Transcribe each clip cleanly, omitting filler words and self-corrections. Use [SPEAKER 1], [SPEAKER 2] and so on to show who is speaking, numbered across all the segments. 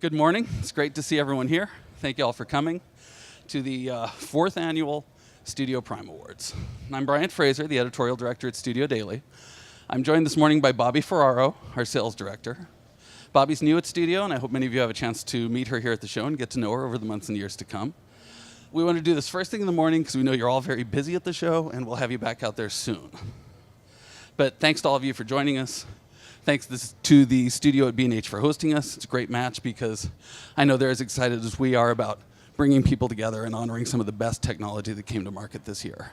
[SPEAKER 1] Good morning. It's great to see everyone here. Thank you all for coming to the fourth annual Studio Prime Awards. I'm Bryant Fraser, the editorial director at Studio Daily. I'm joined this morning by Bobby Ferraro, our sales director. Bobby's new at Studio, and I hope many of you have a chance to meet her here at the show and get to know her over the months and years to come. We want to do this first thing in the morning because we know you're all very busy at the show, and we'll have you back out there soon. But thanks to all of you for joining us. Thanks to the studio at B&H for hosting us. It's a great match because I know they're as excited as we are about bringing people together and honoring some of the best technology that came to market this year.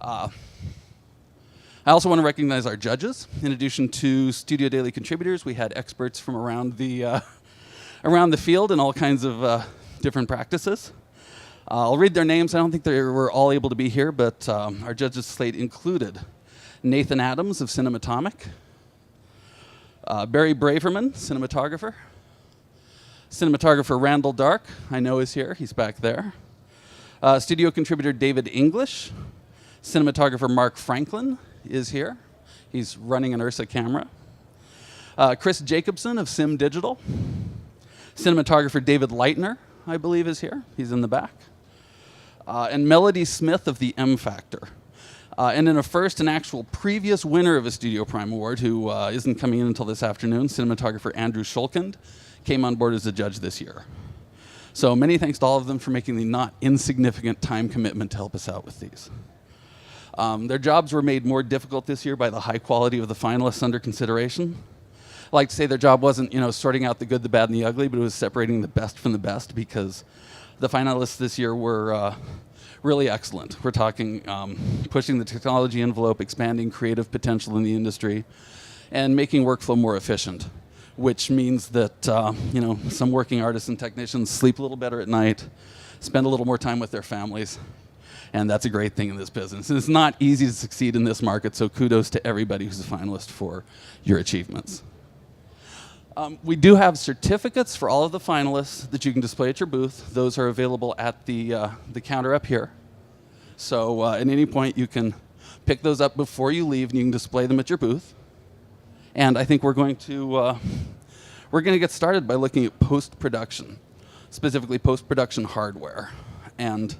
[SPEAKER 1] I also want to recognize our judges. In addition to Studio Daily contributors, we had experts from around the field in all kinds of different practices. I'll read their names. I don't think they were all able to be here, but our judges slate included Nathan Adams of Cinematomic, Barry Braverman, cinematographer Randall Dark, I know is here, he's back there. Studio contributor David English, cinematographer Mark Franklin is here. He's running an Ursa camera. Chris Jacobson of Sim Digital. Cinematographer David Leitner, I believe, is here. He's in the back. And Melody Smith of the M Factor. And in a first, an actual previous winner of a Studio Prime Award, who isn't coming in until this afternoon, cinematographer Andrew Shulkind, came on board as a judge this year. So many thanks to all of them for making the not insignificant time commitment to help us out with these. Their jobs were made more difficult this year by the high quality of the finalists under consideration. I like to say their job wasn't, sorting out the good, the bad, and the ugly, but it was separating the best from the best, because the finalists this year were really excellent. We're talking pushing the technology envelope, expanding creative potential in the industry, and making workflow more efficient, which means that some working artists and technicians sleep a little better at night, spend a little more time with their families, and that's a great thing in this business. And it's not easy to succeed in this market, so kudos to everybody who's a finalist for your achievements. We do have certificates for all of the finalists that you can display at your booth. Those are available at the counter up here. So at any point, you can pick those up before you leave, and you can display them at your booth. And I think we're going to get started by looking at post-production, specifically post-production hardware. And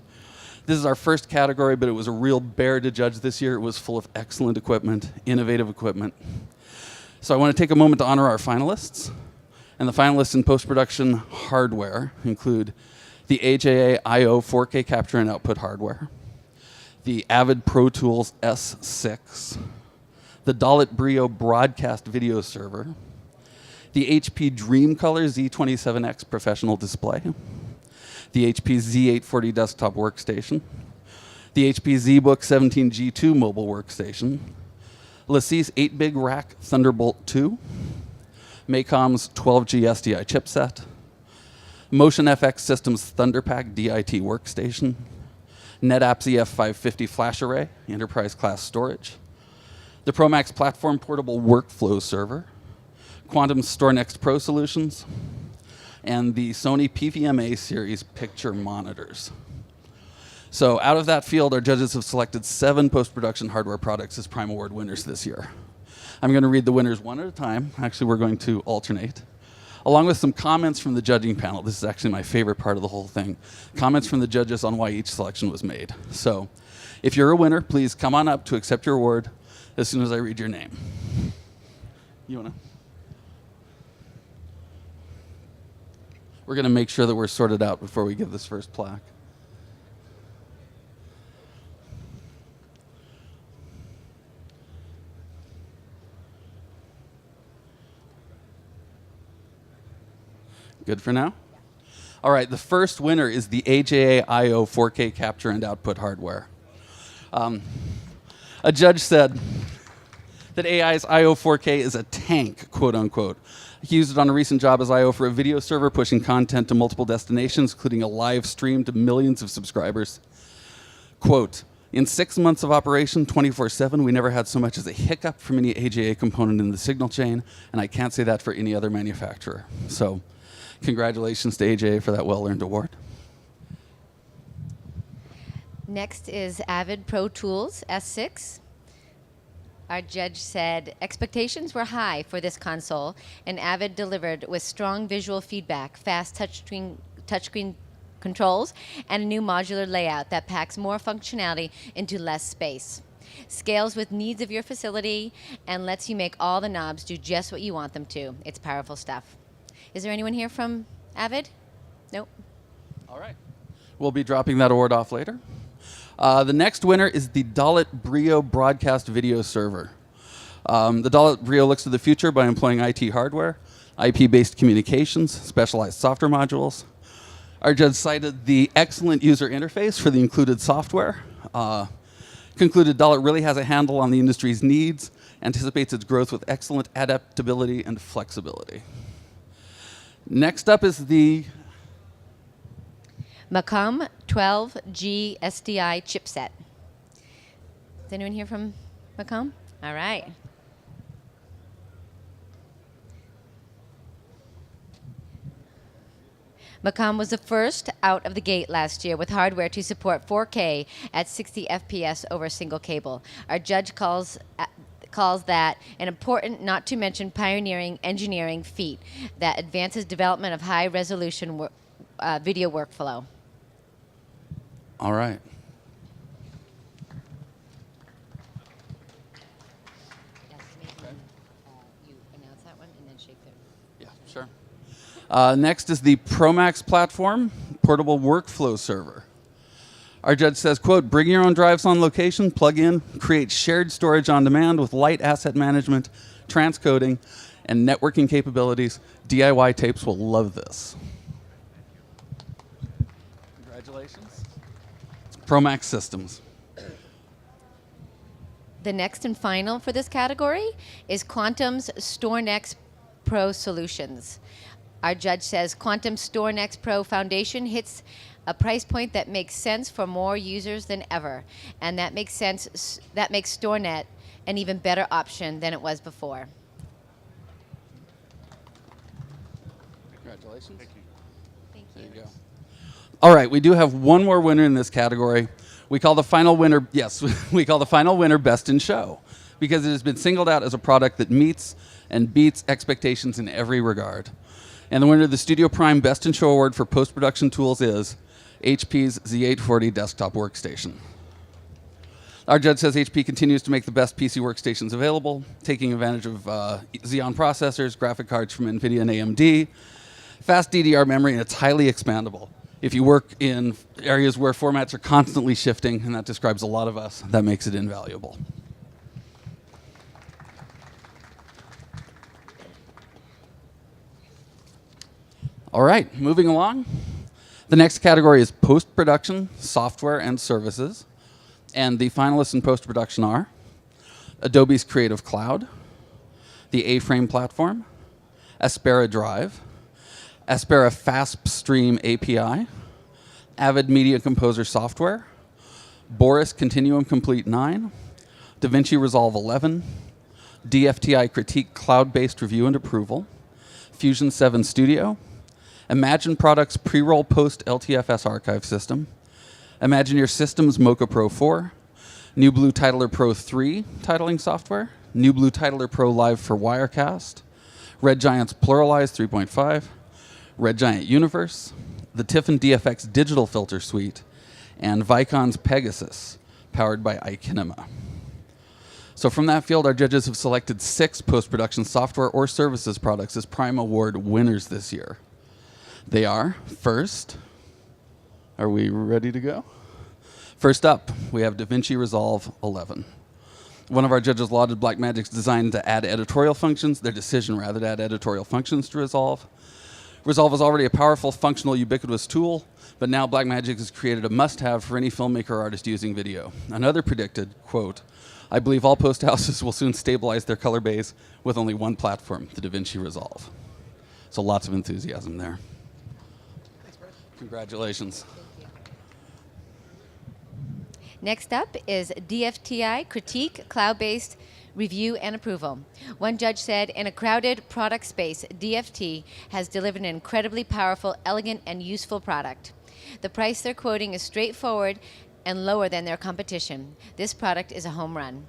[SPEAKER 1] this is our first category, but it was a real bear to judge this year. It was full of excellent equipment, innovative equipment. So I want to take a moment to honor our finalists. And the finalists in post-production hardware include the AJA I/O 4K capture and output hardware, the Avid Pro Tools S6, the Dalit Brio broadcast video server, the HP Dreamcolor Z27X professional display, the HP Z840 desktop workstation, the HP ZBook 17G2 mobile workstation, LaCie 8-Big Rack Thunderbolt 2, MACOM's 12G SDI chipset, Motion FX Systems ThunderPack DIT workstation, NetApp's EF550 flash array, enterprise class storage, the ProMax platform portable workflow server, Quantum's StorNext Pro solutions, and the Sony PVMA series picture monitors. So out of that field, our judges have selected 7 post-production hardware products as Prime Award winners this year. I'm going to read the winners one at a time. Actually, we're going to alternate, along with some comments from the judging panel. This is actually my favorite part of the whole thing. Comments from the judges on why each selection was made. So if you're a winner, please come on up to accept your award as soon as I read your name. You want to? We're going to make sure that we're sorted out before we give this first plaque. Good for now? All right, the first winner is the AJA I/O 4K capture and output hardware. A judge said that AI's I/O 4K is a tank, quote unquote. He used it on a recent job as I/O for a video server, pushing content to multiple destinations, including a live stream to millions of subscribers. Quote, in 6 months of operation, 24/7, we never had so much as a hiccup from any AJA component in the signal chain, and I can't say that for any other manufacturer. So, congratulations to AJA for that well-earned award.
[SPEAKER 2] Next is Avid Pro Tools S6. Our judge said expectations were high for this console, and Avid delivered with strong visual feedback, fast touchscreen controls, and a new modular layout that packs more functionality into less space. Scales with needs of your facility and lets you make all the knobs do just what you want them to. It's powerful stuff. Is there anyone here from Avid? Nope.
[SPEAKER 1] All right. We'll be dropping that award off later. The next winner is the Dalit Brio Broadcast Video Server. The Dalit Brio looks to the future by employing IT hardware, IP-based communications, specialized software modules. Our judge cited the excellent user interface for the included software, concluded Dalit really has a handle on the industry's needs, anticipates its growth with excellent adaptability and flexibility. Next up is the
[SPEAKER 2] Macom 12G SDI chipset. Is anyone here from Macom? All right. Macom was the first out of the gate last year with hardware to support 4K at 60 FPS over a single cable. Our judge calls that an important, not to mention pioneering engineering feat that advances development of high-resolution video workflow.
[SPEAKER 1] All right.
[SPEAKER 2] Yes, maybe you announce that one and then shake the...
[SPEAKER 1] Yeah, sure. Next is the Promax platform, portable workflow server. Our judge says, quote, bring your own drives on location, plug in, create shared storage on demand with light asset management, transcoding, and networking capabilities. DIY tapes will love this. Congratulations. Promax Systems.
[SPEAKER 2] The next and final for this category is Quantum's StoreNext Pro Solutions. Our judge says Quantum StoreNext Pro Foundation hits a price point that makes sense for more users than ever, and that makes StoreNet an even better option than it was before.
[SPEAKER 1] Congratulations.
[SPEAKER 2] Thank you.
[SPEAKER 1] There you go. All right, we do have one more winner in this category. We call the final winner, yes, we call the final winner Best in Show, because it has been singled out as a product that meets and beats expectations in every regard. And the winner of the Studio Prime Best in Show Award for post-production tools is HP's Z840 desktop workstation. Our judge says HP continues to make the best PC workstations available, taking advantage of Xeon processors, graphic cards from NVIDIA and AMD, fast DDR memory, and it's highly expandable. If you work in areas where formats are constantly shifting, and that describes a lot of us, that makes it invaluable. All right, moving along. The next category is post-production software and services. And the finalists in post-production are Adobe's Creative Cloud, the A-Frame platform, Aspera Drive, Aspera FastStream API, Avid Media Composer software, Boris Continuum Complete 9, DaVinci Resolve 11, DFTI Critique cloud-based review and approval, Fusion 7 Studio, Imagine Products pre-roll post LTFS archive system, Imagineer Systems Mocha Pro 4, New Blue Titler Pro 3 titling software, New Blue Titler Pro Live for Wirecast, Red Giant's Pluralize 3.5, Red Giant Universe, the Tiffen DFX Digital Filter Suite, and Vicon's Pegasus, powered by iKinema. So from that field, our judges have selected 6 post-production software or services products as Prime Award winners this year. They are, first, are we ready to go? First up, we have DaVinci Resolve 11. One of our judges lauded Blackmagic's design to add editorial functions, their decision rather to add editorial functions to Resolve. Resolve is already a powerful, functional, ubiquitous tool, but now Blackmagic has created a must-have for any filmmaker or artist using video. Another predicted, quote, I believe all post houses will soon stabilize their color base with only one platform, the DaVinci Resolve. So lots of enthusiasm there. Congratulations.
[SPEAKER 2] Next up is DFTI Critique cloud-based review and approval. One judge said, in a crowded product space, DFT has delivered an incredibly powerful, elegant, and useful product. The price they're quoting is straightforward and lower than their competition. This product is a home run.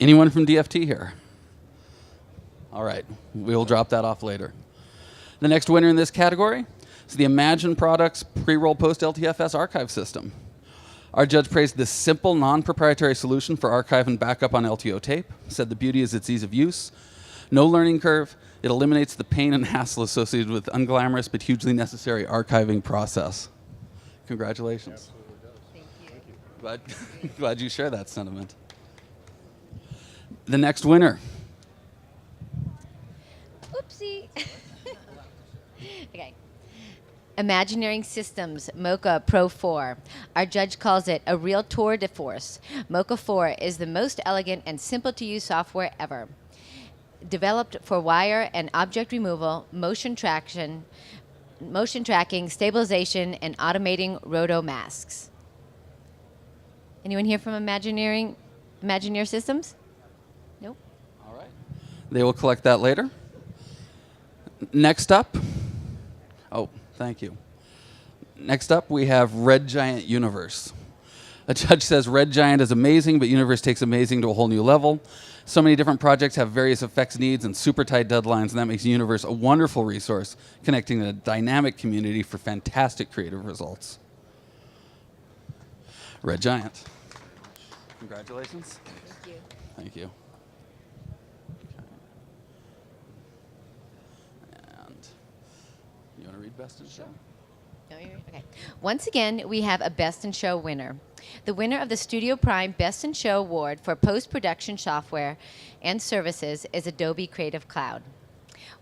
[SPEAKER 1] Anyone from DFT here? All right, we'll drop that off later. The next winner in this category is the Imagine Products Pre-Roll Post LTFS archive system. Our judge praised this simple, non-proprietary solution for archive and backup on LTO tape, said the beauty is its ease of use, no learning curve, it eliminates the pain and hassle associated with unglamorous but hugely necessary archiving process. Congratulations.
[SPEAKER 2] Thank you.
[SPEAKER 1] Glad you share that sentiment. The next winner.
[SPEAKER 2] Oopsie. Okay. Imagineering Systems Mocha Pro 4. Our judge calls it a real tour de force. Mocha 4 is the most elegant and simple to use software ever. Developed for wire and object removal, motion tracking, stabilization, and automating roto masks. Anyone here from Imagineer Systems? Nope.
[SPEAKER 1] All right. They will collect that later. Next up. Oh, thank you. Next up, we have Red Giant Universe. A judge says Red Giant is amazing, but Universe takes amazing to a whole new level. So many different projects have various effects needs and super tight deadlines, and that makes Universe a wonderful resource, connecting a dynamic community for fantastic creative results. Red Giant. Congratulations.
[SPEAKER 2] Thank you.
[SPEAKER 1] Thank you. Okay. And you want to read Best in Show?
[SPEAKER 2] No, okay. Once again, we have a Best in Show winner. The winner of the Studio Prime Best in Show Award for post-production software and services is Adobe Creative Cloud.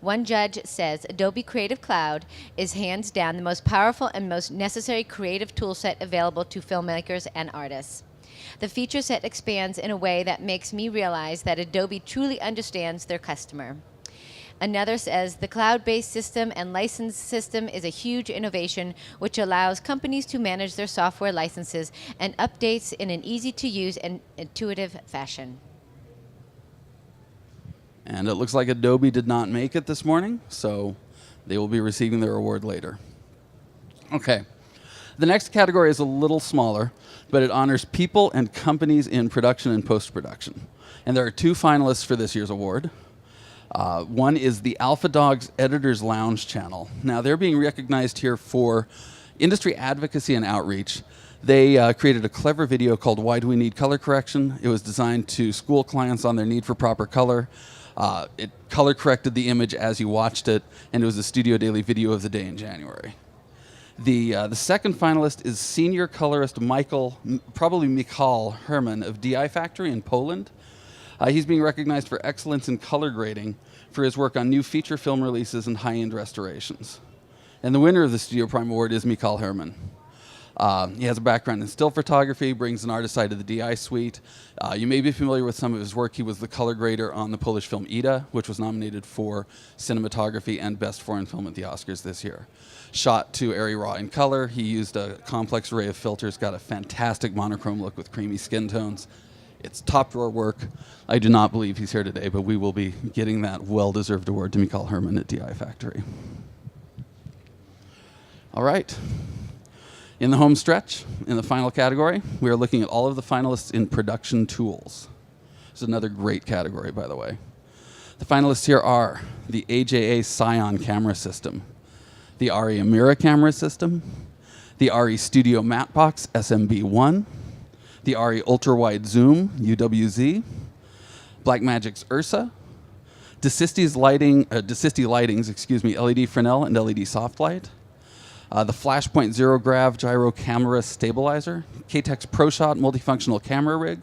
[SPEAKER 2] One judge says Adobe Creative Cloud is hands down the most powerful and most necessary creative toolset available to filmmakers and artists. The feature set expands in a way that makes me realize that Adobe truly understands their customer. Another says the cloud-based system and license system is a huge innovation which allows companies to manage their software licenses and updates in an easy-to-use and intuitive fashion.
[SPEAKER 1] And it looks like Adobe did not make it this morning, so they will be receiving their award later. Okay. The next category is a little smaller, but it honors people and companies in production and post-production. And there are two finalists for this year's award. One is the Alpha Dogs Editors Lounge channel. Now, they're being recognized here for industry advocacy and outreach. They created a clever video called Why Do We Need Color Correction? It was designed to school clients on their need for proper color. It color corrected the image as you watched it, and it was the Studio Daily Video of the Day in January. The second finalist is senior colorist Michal Herman of DI Factory in Poland. He's being recognized for excellence in color grading for his work on new feature film releases and high-end restorations. And the winner of the Studio Prime Award is Michal Herman. He has a background in still photography, brings an artist side to the DI suite. You may be familiar with some of his work. He was the color grader on the Polish film Ida, which was nominated for cinematography and Best Foreign Film at the Oscars this year. Shot to Arri RAW in color. He used a complex array of filters, got a fantastic monochrome look with creamy skin tones. It's top drawer work. I do not believe he's here today, but we will be getting that well-deserved award to Michal Herman at DI Factory. All right. In the home stretch, in the final category, we are looking at all of the finalists in production tools. This is another great category, by the way. The finalists here are the AJA Scion camera system, the ARRI Amira camera system, the ARRI Studio Mattebox SMB1, the ARRI Ultra-Wide Zoom UWZ, Blackmagic's Ursa, Desisti Lighting's LED Fresnel and LED Soft Light, the Flashpoint Zero Grav Gyro Camera Stabilizer, K-Tex ProShot Multifunctional Camera Rig,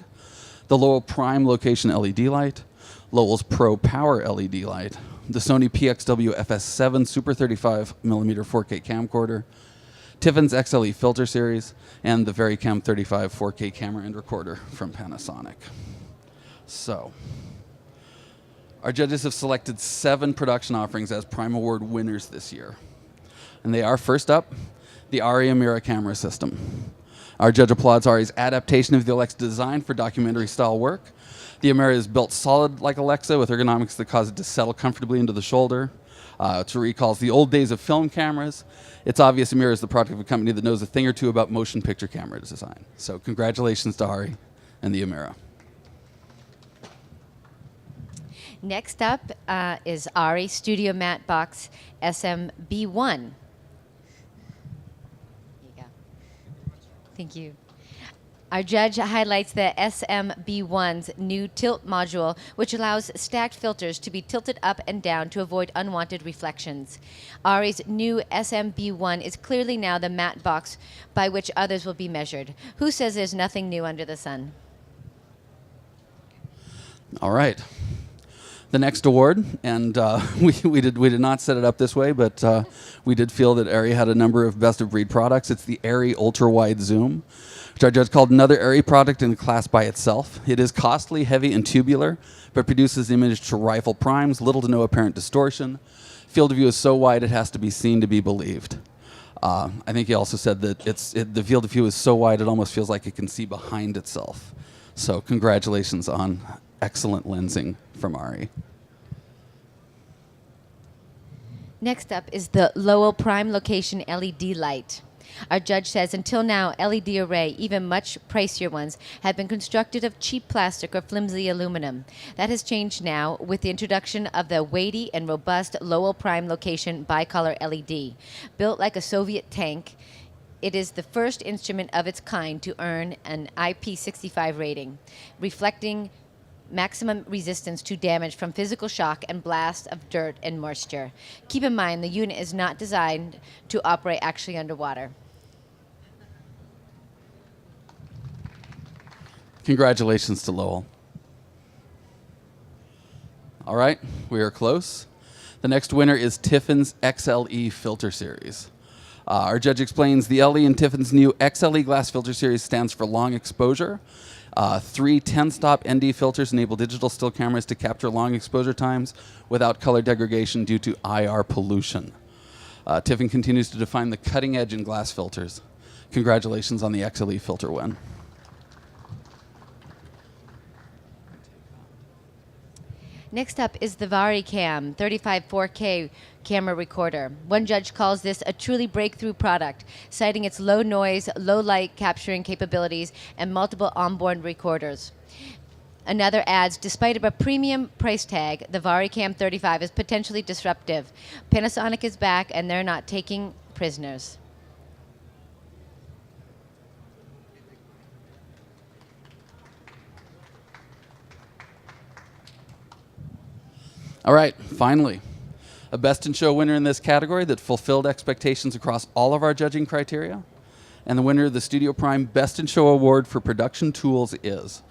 [SPEAKER 1] the Lowell Prime Location LED Light, Lowell's Pro Power LED Light, the Sony PXW FS7 Super 35mm 4K camcorder, Tiffin's XLE Filter Series, and the VariCam 35 4K camera and recorder from Panasonic. So, our judges have selected 7 production offerings as Prime Award winners this year. And they are, first up, the ARRI Amira camera system. Our judge applauds ARRI's adaptation of the Alexa design for documentary-style work. The Amira is built solid like Alexa with ergonomics that cause it to settle comfortably into the shoulder. It recalls the old days of film cameras. It's obvious Amira is the product of a company that knows a thing or two about motion picture camera design. So congratulations to ARRI and the Amira.
[SPEAKER 2] Next up is ARRI Studio Matte Box SMB1. Here you go. Thank you. Our judge highlights the SMB1's new tilt module, which allows stacked filters to be tilted up and down to avoid unwanted reflections. ARRI's new SMB1 is clearly now the matte box by which others will be measured. Who says there's nothing new under the sun?
[SPEAKER 1] All right. The next award, and we did not set it up this way, but we did feel that ARRI had a number of best of breed products. It's the ARRI Ultra Wide Zoom, which our judge called another ARRI product in the class by itself. It is costly, heavy, and tubular, but produces the image to rifle primes, little to no apparent distortion. Field of view is so wide it has to be seen to be believed. I think he also said that the field of view is so wide it almost feels like it can see behind itself. So congratulations on excellent lensing from ARRI.
[SPEAKER 2] Next up is the Lowell Prime Location LED light. Our judge says until now, LED array, even much pricier ones, have been constructed of cheap plastic or flimsy aluminum. That has changed now with the introduction of the weighty and robust Lowell Prime Location bicolor LED. Built like a Soviet tank, it is the first instrument of its kind to earn an IP65 rating, reflecting maximum resistance to damage from physical shock and blast of dirt and moisture. Keep in mind, the unit is not designed to operate actually underwater.
[SPEAKER 1] Congratulations to Lowell. All right, we are close. The next winner is Tiffin's XLE Filter Series. Our judge explains the LE in Tiffin's new XLE glass filter series stands for long exposure. 3 10-stop ND filters enable digital still cameras to capture long exposure times without color degradation due to IR pollution. Tiffin continues to define the cutting edge in glass filters. Congratulations on the XLE filter win.
[SPEAKER 2] Next up is the VariCam 35 4K camera recorder. One judge calls this a truly breakthrough product, citing its low noise, low light capturing capabilities, and multiple onboard recorders. Another adds, despite a premium price tag, the VariCam 35 is potentially disruptive. Panasonic is back, and they're not taking prisoners.
[SPEAKER 1] All right, finally, a Best in Show winner in this category that fulfilled expectations across all of our judging criteria. And the winner of the Studio Prime Best in Show Award for Production Tools is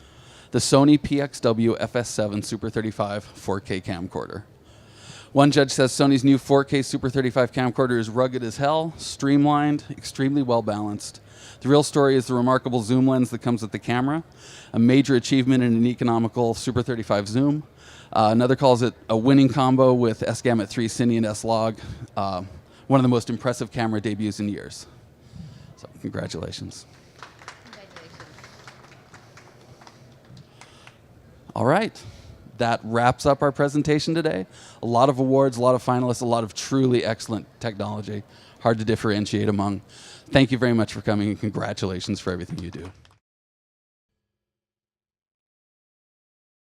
[SPEAKER 1] the Sony PXW FS7 Super 35 4K camcorder. One judge says Sony's new 4K Super 35 camcorder is rugged as hell, streamlined, extremely well balanced. The real story is the remarkable zoom lens that comes with the camera, a major achievement in an economical Super 35 zoom. Another calls it a winning combo with S-Gamut 3 Cine and S-Log, one of the most impressive camera debuts in years. So congratulations. All right. That wraps up our presentation today. A lot of awards, a lot of finalists, a lot of truly excellent technology. Hard to differentiate among. Thank you very much for coming, and congratulations for everything you do.